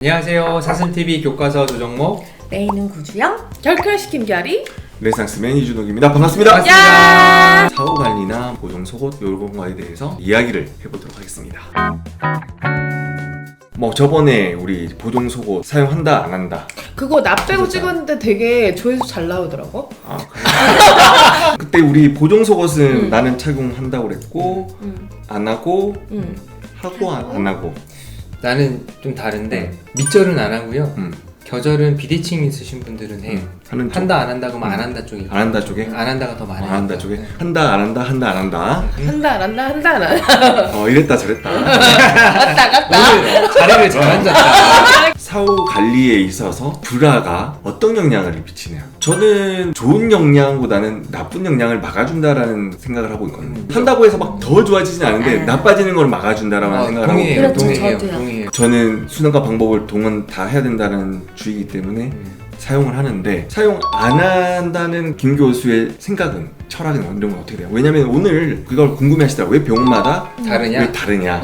안녕하세요. 사슴TV 교과서 조정목 메인은 구주영, 결클시킨 결이 레상스맨 이준욱입니다. 반갑습니다. 야! 사후관리나 보정 속옷 이런 거에 대해서 이야기를 해보도록 하겠습니다. 저번에 우리 보정 속옷 사용한다 안 한다. 그거 나 빼고 찍었는데 되게 조회수 잘 나오더라고. 아 그래? 그때 우리 보정 속옷은 나는 착용한다고 그랬고 안 하고 하고 안 하고. 나는 좀 다른데 밑절은 안 하고요. 겨절은 비대칭 있으신 분들은 해요. 하는 쪽. 한다 안 한다 그러면 안 한다 쪽이 안 한다 쪽에? 안 한다가 더 많아요. 안 한다 쪽에? 한다 안 한다 한다 안 한다. 한다 안 한다 한다 안 한다. 이랬다 저랬다. 오늘 자리를 잘 앉았다. 사후 관리에 있어서 브라가 어떤 영향을 미치냐. 저는 좋은 영향보다는 나쁜 영향을 막아준다라는 생각을 하고 있거든요. 한다고 해서 막 더 좋아지진 않은데 나빠지는 걸 막아준다라는 생각을 하고 동의해요. 그렇죠, 동의해요. 저도요. 동의해요. 저는 수단과 방법을 동원 다 해야 된다는 주의이기 때문에 사용을 하는데, 사용 안 한다는 김 교수의 생각은, 철학은 이런 건 어떻게 돼요? 왜냐면 오늘 그걸 궁금해 하시더라고요. 왜 병마다 다르냐? 왜 다르냐.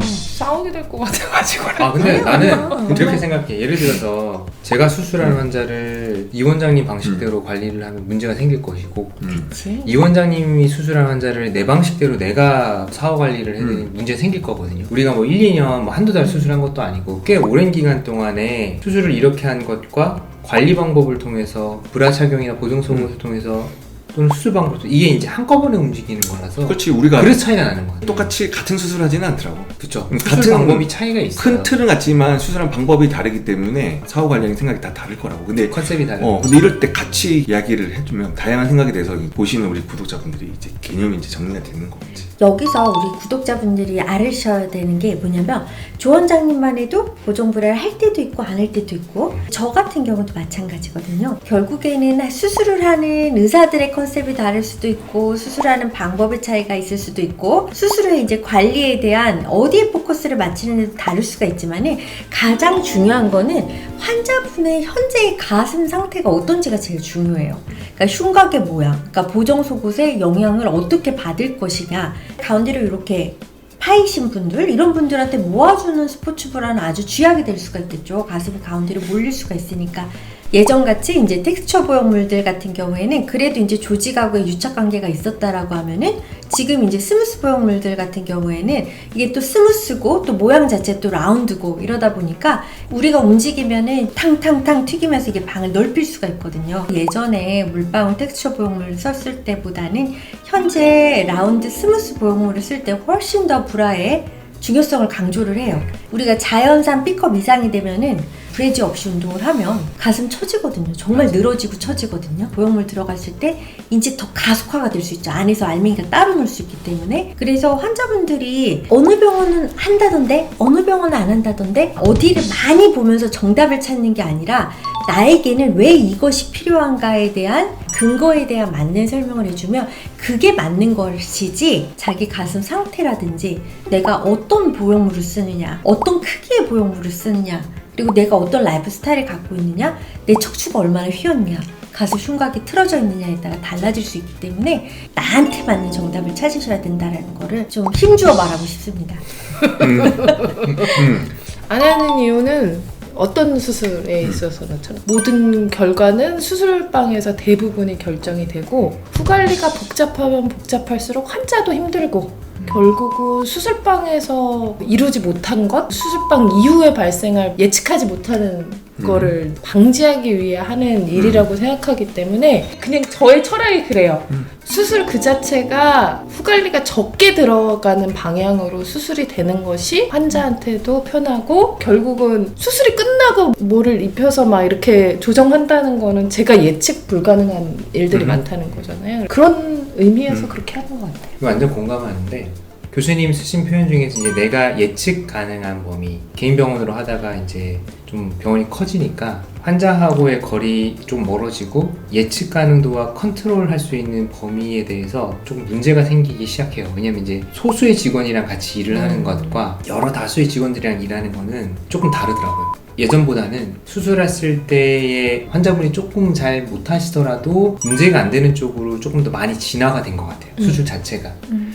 싸우게 될 것 같아가지고. 근데 아니야. 나는 이렇게 생각해. 예를 들어서 제가 수술하는 환자를 이 원장님 방식대로 관리를 하면 문제가 생길 것이고, 그치? 이 원장님이 수술한 환자를 내 방식대로 내가 사후 관리를 해야 되는 문제 생길 거거든요. 우리가 1, 2년 한두 달 수술한 것도 아니고 꽤 오랜 기간 동안에 수술을 이렇게 한 것과 관리 방법을 통해서 브라 착용이나 보정 속옷을 통해서 또는 수술 방법도 이게 이제 한꺼번에 움직이는 거라서 그렇지, 우리가 그래서 차이가 나는 거예요. 똑같이 같은 수술을 하지는 않더라고. 그쵸. 같은 수술 방법이 차이가 있어요. 큰 틀은 같지만 수술한 방법이 다르기 때문에 사후 관리하는 생각이 다 다를 거라고. 근데 컨셉이 다르고. 근데 이럴 때 같이 이야기를 해주면 다양한 생각에 대해서 보시는 우리 구독자분들이 이제 개념이 이제 정리가 되는 거겠지. 여기서 우리 구독자분들이 알으셔야 되는 게 뭐냐면, 조 원장님만 해도 보정브라를 할 때도 있고 안 할 때도 있고, 저 같은 경우도 마찬가지거든요. 결국에는 수술을 하는 의사들의 컨셉이 다를 수도 있고, 수술하는 방법의 차이가 있을 수도 있고, 수술의 이제 관리에 대한 어디에 포커스를 맞추는데도 다를 수가 있지만은, 가장 중요한 거는 환자분의 현재의 가슴 상태가 어떤지가 제일 중요해요. 그러니까 흉곽의 모양, 그러니까 보정 속옷의 영향을 어떻게 받을 것이냐. 가운데로 이렇게 파이신 분들, 이런 분들한테 모아주는 스포츠 브라는 아주 쥐약이 될 수가 있겠죠. 가슴이 가운데로 몰릴 수가 있으니까. 예전같이 이제 텍스처 보형물들 같은 경우에는 그래도 이제 조직하고의 유착 관계가 있었다라고 하면은, 지금 이제 스무스 보형물들 같은 경우에는 이게 또 스무스고 또 모양 자체 또 라운드고 이러다 보니까 우리가 움직이면은 탕탕탕 튀기면서 이게 방을 넓힐 수가 있거든요. 예전에 물방울 텍스처 보형물을 썼을 때보다는 현재 라운드 스무스 보형물을 쓸 때 훨씬 더 브라의 중요성을 강조를 해요. 우리가 자연산 B컵 이상이 되면은 브래지 없이 운동을 하면 가슴 처지거든요. 정말 늘어지고 처지거든요. 보형물 들어갔을 때 이제 더 가속화가 될 수 있죠. 안에서 알맹이가 따로 놀 수 있기 때문에. 그래서 환자분들이 어느 병원은 한다던데 어느 병원은 안 한다던데 어디를 많이 보면서 정답을 찾는 게 아니라, 나에게는 왜 이것이 필요한가에 대한 근거에 대한 맞는 설명을 해주면 그게 맞는 것이지, 자기 가슴 상태라든지 내가 어떤 보형물을 쓰느냐, 어떤 크기의 보형물을 쓰느냐, 그리고 내가 어떤 라이프 스타일을 갖고 있느냐, 내 척추가 얼마나 휘었냐, 가슴 흉곽이 틀어져 있느냐에 따라 달라질 수 있기 때문에 나한테 맞는 정답을 찾으셔야 된다는 거를 좀 힘주어 말하고 싶습니다. 안 하는 이유는 어떤 수술에 있어서처럼 모든 결과는 수술방에서 대부분이 결정이 되고, 후관리가 복잡하면 복잡할수록 환자도 힘들고, 결국은 수술방에서 이루지 못한 것, 수술방 이후에 발생할 예측하지 못하는 거를 방지하기 위해 하는 일이라고 생각하기 때문에, 그냥 저의 철학이 그래요. 수술 그 자체가 후관리가 적게 들어가는 방향으로 수술이 되는 것이 환자한테도 편하고, 결국은 수술이 끝나고 뭐를 입혀서 막 이렇게 조정한다는 거는 제가 예측 불가능한 일들이 많다는 거잖아요. 그런 의미에서 그렇게 하는 것 같아요. 완전 공감하는데, 교수님 쓰신 표현 중에서 이제 내가 예측 가능한 범위, 개인 병원으로 하다가 이제 좀 병원이 커지니까 환자하고의 거리 좀 멀어지고 예측 가능도와 컨트롤할 수 있는 범위에 대해서 조금 문제가 생기기 시작해요. 왜냐면 이제 소수의 직원이랑 같이 일을 하는 것과 여러 다수의 직원들이랑 일하는 거는 조금 다르더라고요. 예전보다는 수술했을 때의 환자분이 조금 잘 못하시더라도 문제가 안 되는 쪽으로 조금 더 많이 진화가 된 것 같아요. 수술 자체가.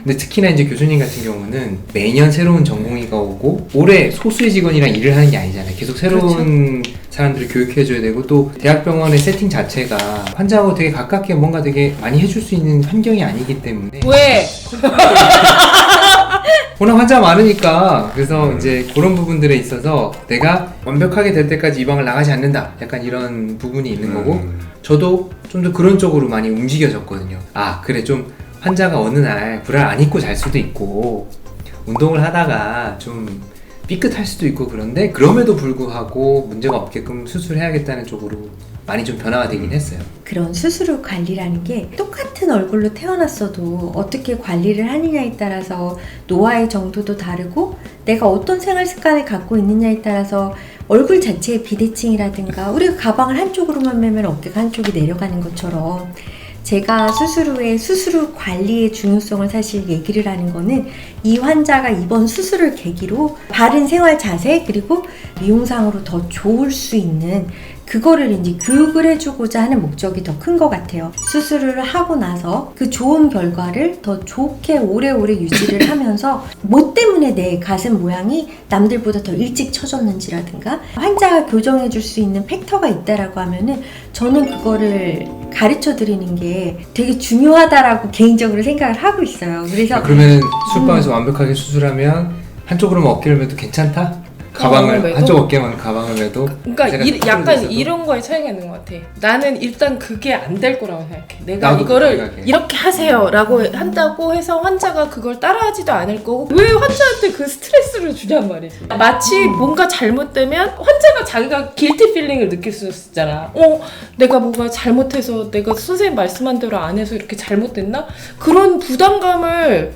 근데 특히나 이제 교수님 같은 경우는 매년 새로운 전공의가 오고 올해 소수의 직원이랑 일을 하는 게 아니잖아요. 계속 새로운 사람들을 교육해줘야 되고 또 대학병원의 세팅 자체가 환자하고 되게 가깝게 뭔가 되게 많이 해줄 수 있는 환경이 아니기 때문에 왜? 워낙 환자가 많으니까 그래서 이제 그런 부분들에 있어서 내가 완벽하게 될 때까지 이 방을 나가지 않는다 약간 이런 부분이 있는 거고 저도 좀 더 그런 쪽으로 많이 움직여졌거든요. 아 그래 좀 환자가 어느 날 불알 안 입고 잘 수도 있고 운동을 하다가 좀 삐끗할 수도 있고 그런데 그럼에도 불구하고 문제가 없게끔 수술해야겠다는 쪽으로 많이 좀 변화가 되긴 했어요. 그런 수술 후 관리라는 게 똑같은 얼굴로 태어났어도 어떻게 관리를 하느냐에 따라서 노화의 정도도 다르고 내가 어떤 생활 습관을 갖고 있느냐에 따라서 얼굴 자체의 비대칭이라든가 우리가 가방을 한쪽으로만 매면 어깨가 한쪽이 내려가는 것처럼 제가 수술 후에 수술 후 관리의 중요성을 사실 얘기를 하는 거는 이 환자가 이번 수술을 계기로 바른 생활 자세 그리고 미용상으로 더 좋을 수 있는 그거를 이제 교육을 해주고자 하는 목적이 더 큰 것 같아요. 수술을 하고 나서 그 좋은 결과를 더 좋게 오래오래 유지를 하면서 뭐 때문에 내 가슴 모양이 남들보다 더 일찍 처졌는지라든가 환자가 교정해 줄 수 있는 팩터가 있다라고 하면은 저는 그거를 가르쳐 드리는 게 되게 중요하다라고 개인적으로 생각을 하고 있어요. 그래서 그러면 수술방에서 완벽하게 수술하면 한쪽으로만 어깨를 매도 괜찮다? 가방을 매도? 한쪽 어깨만 가방을 매도 그러니까 제가 약간 있어도? 이런 거에 차이가 있는 것 같아. 나는 일단 그게 안 될 거라고 생각해. 내가 나도 이거를 그렇게 생각해. 이렇게 하세요라고 한다고 해서 환자가 그걸 따라하지도 않을 거고 왜 환자한테 그 스트레스를 주냔 말이지. 마치 뭔가 잘못되면 환자가 자기가 길티 필링을 느낄 수 있잖아. 내가 뭐가 잘못해서 내가 선생님 말씀한 대로 안 해서 이렇게 잘못됐나? 그런 부담감을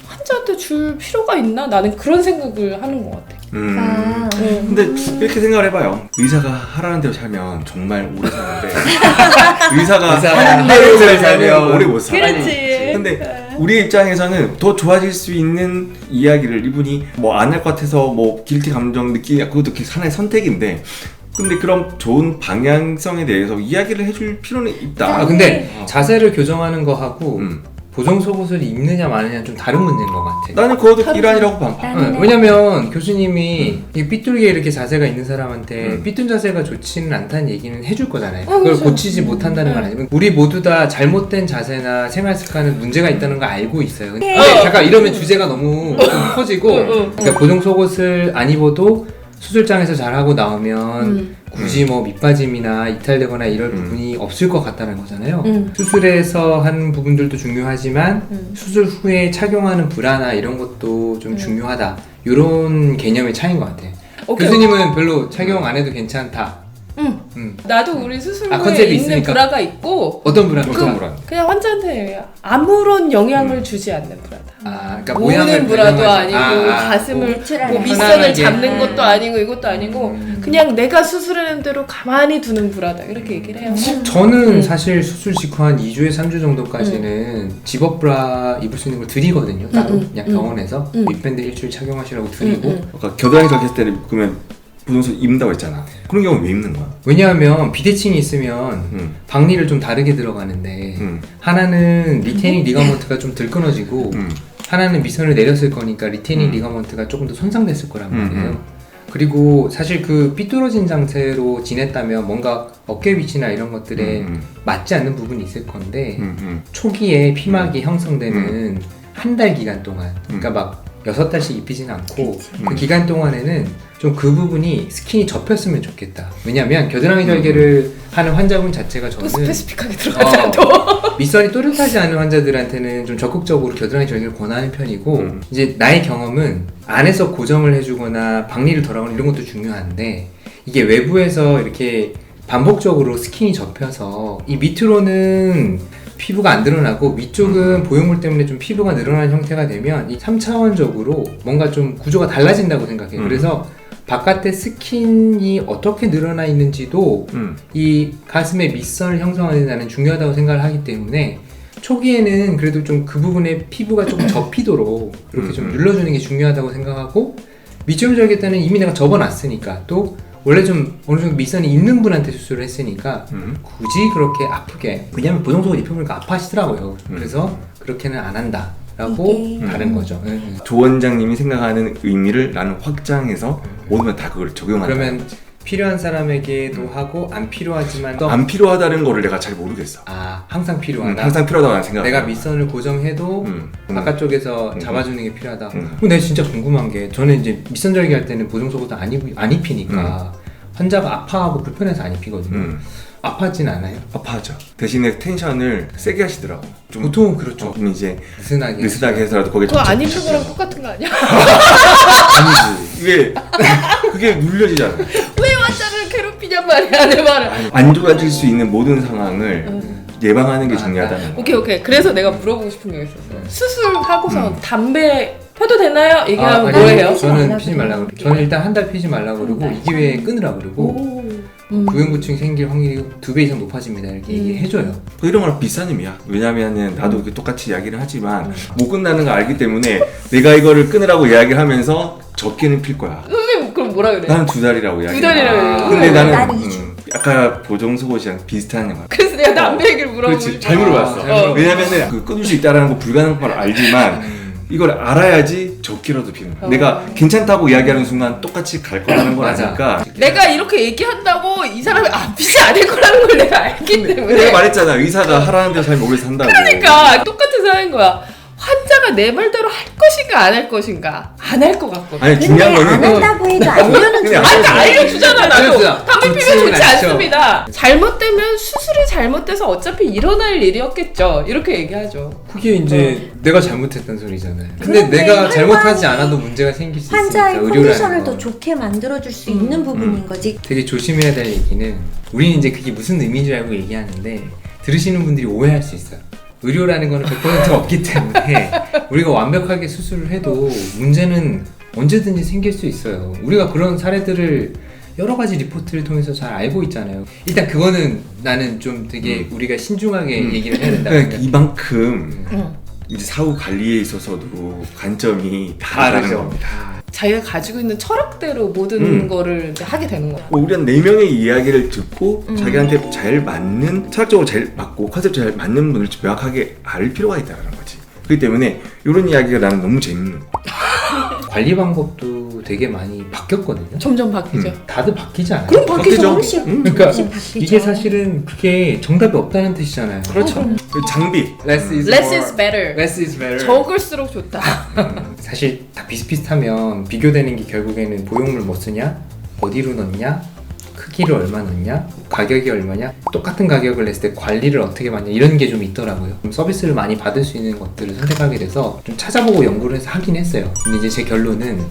환자한테 줄 필요가 있나? 나는 그런 생각을 하는 것 같아. 근데 이렇게 생각을 해봐요. 의사가 하라는 대로 살면 정말 오래 사는데 의사가 하는 대로 살면 오래 못 살아. 그렇지. 근데 우리 입장에서는 더 좋아질 수 있는 이야기를 이분이 뭐 안 할 것 같아서 뭐 길티 감정 느끼냐 그것도 하나의 선택인데 근데 그런 좋은 방향성에 대해서 이야기를 해줄 필요는 있다. 아 근데 자세를 교정하는 거하고 음. 보정 속옷을 입느냐 마느냐 좀 다른 문제인 것 같아. 나는 그것도 일환이라고 봐. 나는 왜냐면 교수님이 이 삐뚤게 이렇게 자세가 있는 사람한테 삐뚤 자세가 좋지는 않다는 얘기는 해줄 거잖아요. 그걸 그렇죠. 고치지 못한다는 건 아니고 우리 모두 다 잘못된 자세나 생활 습관은 문제가 있다는 걸 알고 있어요. 근데 잠깐 이러면 주제가 너무 좀 커지고 그러니까 보정 속옷을 안 입어도 수술장에서 잘하고 나오면 굳이 뭐 밑빠짐이나 이탈되거나 이럴 부분이 없을 것 같다는 거잖아요. 수술에서 한 부분들도 중요하지만 수술 후에 착용하는 브라나 이런 것도 좀 중요하다. 이런 개념의 차이인 것 같아요. 오케이. 교수님은 별로 착용 안 해도 괜찮다. 나도 우리 수술 후에 컨셉이 있는 있으니까. 브라가 있고 어떤 브라? 그냥 환자한테 아무런 영향을 주지 않는 브라다. 그러니까 모으는 브라도 아니고 가슴을 내추럴하게. 뭐 밑선을 편안하게. 잡는 것도 아니고 이것도 아니고 그냥 내가 수술하는 대로 가만히 두는 브라다 이렇게 얘기를 해요. 저는 사실 수술 직후 한 2주에 3주 정도까지는 집업 브라 입을 수 있는 걸 드리거든요. 따로 그냥 병원에서 윗밴드 일주일 착용하시라고 드리고 아까 겨드랑이 깎였을 때는 그러면 보정소 입는다고 했잖아. 그런 경우는 왜 입는 거야? 왜냐하면 비대칭이 있으면 박리를 좀 다르게 들어가는데 하나는 리테이닝 리가먼트가 좀 덜 끊어지고 하나는 미선을 내렸을 거니까 리테이닝 리가먼트가 조금 더 손상됐을 거란 말이에요. 그리고 사실 그 삐뚤어진 상태로 지냈다면 뭔가 어깨 위치나 이런 것들에 맞지 않는 부분이 있을 건데 초기에 피막이 형성되는 한 달 기간 동안 그러니까 막 6달씩 입히진 않고 그 기간 동안에는 좀 그 부분이 스킨이 접혔으면 좋겠다. 왜냐면 겨드랑이 절개를 하는 환자분 자체가 또 저는 스페시픽하게 들어가자 또. 밑선이 또렷하지 않은 환자들한테는 좀 적극적으로 겨드랑이 절개를 권하는 편이고 이제 나의 경험은 안에서 고정을 해주거나 박리를 덜하거나 이런 것도 중요한데 이게 외부에서 이렇게 반복적으로 스킨이 접혀서 이 밑으로는 피부가 안 드러나고 위쪽은 보형물 때문에 좀 피부가 늘어나는 형태가 되면 이 3차원적으로 뭔가 좀 구조가 달라진다고 생각해요. 그래서 바깥에 스킨이 어떻게 늘어나 있는지도 이 가슴의 밑선을 형성하는 데 나는 중요하다고 생각을 하기 때문에 초기에는 그래도 좀 그 부분에 피부가 조금 접히도록 이렇게 좀 눌러주는 게 중요하다고 생각하고 밑점 절개 때는 이미 내가 접어놨으니까 또 원래 좀 어느 정도 밑선이 있는 분한테 수술을 했으니까 굳이 그렇게 아프게 왜냐면 보정속을 입혀보니까 아파하시더라고요. 그래서 그렇게는 안 한다. 이게- 다른 거죠. 조 원장님이 생각하는 의미를 나는 확장해서 모든 걸 다 그걸 적용한다. 그러면 필요한 사람에게도 하고 안 필요하지만 또 안 필요하다는 거를 내가 잘 모르겠어. 항상 필요하다. 항상 필요하다고 나는 생각. 내가 밑선을 고정해도 바깥쪽에서 음. 잡아주는 게 필요하다. 음. 근데 진짜 궁금한 게 저는 이제 밑선 절개할 때는 보정 속옷을 안 입히니까 환자가 아파하고 불편해서 안 입히거든요. 아파하진 않아요? 아파하죠. 대신에 텐션을 세게 하시더라고. 좀 보통은 그렇죠. 좀 이제 느슨하게. 느슨하게 해서라도 거기에 그거 안 접촉- 입는 거랑 똑같은 거 아니야? 아니지. 이게 그게 눌려지잖아. 왜 환자를 괴롭히냔 말이야 내 말은. 안 좋아질 수 있는 모든 상황을 예방하는 게 중요하다는 거. 오케이. 그래서 내가 물어보고 싶은 게 있었어. 수술하고서 담배 펴도 되나요? 얘기하면 아니, 뭐예요? 저는 피지 말라고 그러고 저는 일단 한 달 피지 말라고 그러고 이 기회에 끊으라고 그러고 부경구충이 생길 확률이 2배 이상 높아집니다 이렇게 얘기해줘요. 이런 거랑 비슷한 의미야. 왜냐면은 나도 이렇게 똑같이 이야기를 하지만 못 끝나는 거 알기 때문에 내가 이거를 끊으라고 이야기를 하면서 적게는 필 거야. 선생님 그럼 뭐라 그래? 나는 2달이라고 이야기. 2달이라고 해요. 근데 나는 나는 2주. 아까 보정속옷이랑 비슷한 거. 그래서 내가 담배 얘기를 물어보고 그렇지. 싶어. 잘 물어봤어. 어. 왜냐면은 그 끊을 수 있다라는 거 불가능한 걸 알지만 이걸 알아야지 적기라도 피는 거야. 내가 괜찮다고 이야기하는 순간 똑같이 갈 거라는 걸 맞아. 아니까. 내가 이렇게 얘기한다고 이 사람이 피지 않을 거라는 걸 내가 알기 때문에. 내가 말했잖아. 의사가 하라는 대로 살면 오래 산다고. 그러니까 똑같은 상황인 거야. 환자가 내 말대로 할 것인가 안 할 것인가 안 할 것 같거든. 아니 근데 중요한 안 거는 한다고 해도 알려는 그냥 줘야지. 알려주잖아 나도. 알려주잖아. 담배 피면 좋지, 좋지 않죠. 않습니다. 잘못되면 수술이 잘못돼서 어차피 일어날 일이었겠죠. 이렇게 얘기하죠. 그게 이제 내가 잘못했다는 소리잖아요. 근데 그런데 내가 잘못하지 환자의- 않아도 문제가 생길 수 환자의 있으니까 컨디션을 의료라는 더 건. 좋게 만들어줄 수 있는 부분인 거지. 되게 조심해야 될 얘기는 우리는 이제 그게 무슨 의미인 줄 알고 얘기하는데 들으시는 분들이 오해할 수 있어요. 의료라는 거는 100% 없기 때문에 우리가 완벽하게 수술을 해도 문제는 언제든지 생길 수 있어요. 우리가 그런 사례들을 여러 가지 리포트를 통해서 잘 알고 있잖아요. 일단 그거는 나는 좀 되게 우리가 신중하게 얘기를 해야 된다. 그러니까 이만큼 응. 이제 사후 관리에 있어서도 관점이 다르다는 다르죠. 겁니다. 자기가 가지고 있는 철학대로 모든 거를 이제 하게 되는 거야. 우리 한 4명의 이야기를 듣고 자기한테 잘 맞는, 철학적으로 잘 맞고 컨셉 잘 맞는 분을 명확하게 알 필요가 있다는 거지. 그렇기 때문에 이런 이야기가 나는 너무 재밌는 거야. 관리 방법도 되게 많이 바뀌었거든요. 점점 바뀌죠. 다들 바뀌지 않아요? 그럼 바뀌죠. 조금씩 그러니까 조금씩 바뀌죠. 이게 사실은 그게 정답이 없다는 뜻이잖아요. 그렇죠. 장비. Less is Less more. is better. Less is better. 적을수록 좋다. 사실 다 비슷비슷하면 비교되는 게 결국에는 보형물 뭐 쓰냐, 어디로 넣냐, 크기를 얼마 넣냐, 가격이 얼마냐, 똑같은 가격을 냈을 때 관리를 어떻게 받냐 이런 게 좀 있더라고요. 좀 서비스를 많이 받을 수 있는 것들을 선택하게 돼서 좀 찾아보고 연구를 해서 하긴 했어요. 근데 이제 제 결론은